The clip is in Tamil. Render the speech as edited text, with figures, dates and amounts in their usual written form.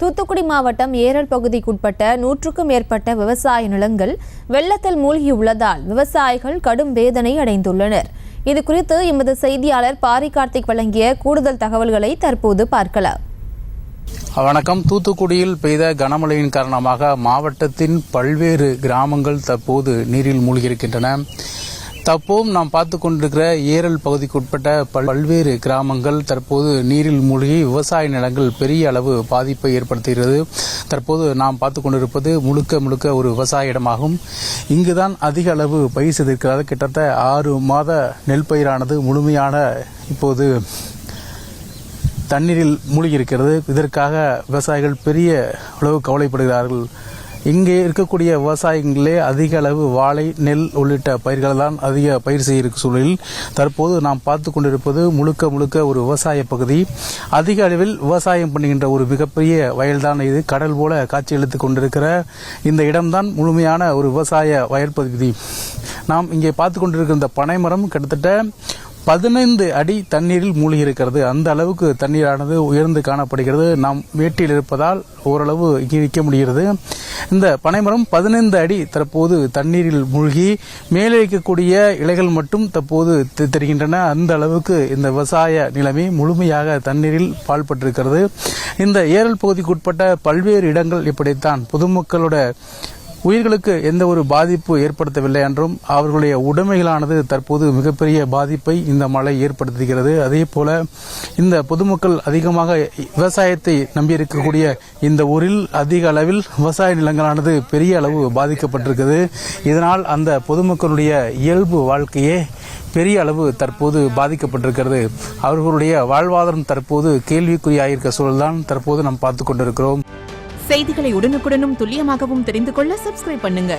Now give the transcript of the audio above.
தூத்துக்குடி மாவட்டம் ஏரல் பகுதிக்குட்பட்ட 100க்கும் மேற்பட்ட விவசாய நிலங்கள் வெள்ளத்தில் மூழ்கியுள்ளதால் விவசாயிகள் கடும் வேதனை அடைந்துள்ளனர். இதுகுறித்து எமது செய்தியாளர் பாரி கார்த்திக் வழங்கிய கூடுதல் தகவல்களை தற்போது பார்க்கலாம். வணக்கம். தூத்துக்குடியில் பெய்த கனமழையின் காரணமாக மாவட்டத்தின் பல்வேறு கிராமங்கள் தற்போது நீரில் மூழ்கியிருக்கின்றன. தற்போது நாம் பார்த்து கொண்டிருக்கிற ஏரல் பகுதிக்குட்பட்ட பல்வேறு கிராமங்கள் தற்போது நீரில் மூழ்கி விவசாய நிலங்கள் பெரிய அளவு பாதிப்பை ஏற்படுத்துகிறது. தற்போது நாம் பார்த்து கொண்டிருப்பது முழுக்க ஒரு விவசாய இடமாகும். இங்குதான் அதிக அளவு பயிர் செய்திருக்கிறது. கிட்டத்தட்ட 6 மாத நெல் பயிரானது முழுமையான இப்போது தண்ணீரில் மூழ்கியிருக்கிறது. இதற்காக விவசாயிகள் பெரிய அளவு கவலைப்படுகிறார்கள். இங்கே இருக்கக்கூடிய விவசாயிகளே அதிக அளவு வாழை, நெல் உள்ளிட்ட பயிர்கள் தான் அதிக பயிர் செய்யும் சூழலில் தற்போது நாம் பார்த்து கொண்டிருப்பது முழுக்க ஒரு விவசாய பகுதி. அதிக அளவில் விவசாயம் பண்ணுகின்ற ஒரு மிகப்பெரிய வயல்தான் இது. கடல் போல காட்சியளித்துக் கொண்டிருக்கிற இந்த இடம்தான் முழுமையான ஒரு விவசாய வயல் பகுதி. நாம் இங்கே பார்த்து கொண்டிருக்கிற இந்த பனைமரம் கிட்டத்தட்ட 15 அடி தண்ணீரில் மூழ்கி இருக்கிறது. அந்த அளவுக்கு தண்ணீரானது உயர்ந்து காணப்படுகிறது. நாம் வேட்டியில் இருப்பதால் ஓரளவு இங்கே நிற்க முடிகிறது. இந்த பனைமரம் 15 அடி தற்போது தண்ணீரில் மூழ்கி மேலே இருக்கக்கூடிய இலைகள் மட்டும் தற்போது தெரிகின்றன. அந்த அளவுக்கு இந்த விவசாய நிலைமை முழுமையாக தண்ணீரில் பாழ்பட்டிருக்கிறது. இந்த ஏரல் பகுதிக்குட்பட்ட பல்வேறு இடங்கள் இப்படித்தான். பொதுமக்களோட உயிர்களுக்கு எந்த ஒரு பாதிப்பு ஏற்படுத்தவில்லை என்றும் அவர்களுடைய உடைமைகளானது தற்போது மிகப்பெரிய பாதிப்பை இந்த மழை ஏற்படுத்துகிறது. அதே போல இந்த பொதுமக்கள் அதிகமாக விவசாயத்தை நம்பியிருக்கக்கூடிய இந்த ஊரில் அதிக அளவில் விவசாய நிலங்களானது பெரிய அளவு பாதிக்கப்பட்டிருக்கிறது. இதனால் அந்த பொதுமக்களுடைய இயல்பு வாழ்க்கையே பெரிய அளவு தற்போது பாதிக்கப்பட்டிருக்கிறது. அவர்களுடைய வாழ்வாதாரம் தற்போது கேள்விக்குறியாயிருக்க சூழல்தான் தற்போது நாம் பார்த்துக் கொண்டிருக்கிறோம். செய்திகளை உடனுக்குடனும் துல்லியமாகவும் தெரிந்து கொள்ள சப்ஸ்கிரைப் பண்ணுங்க.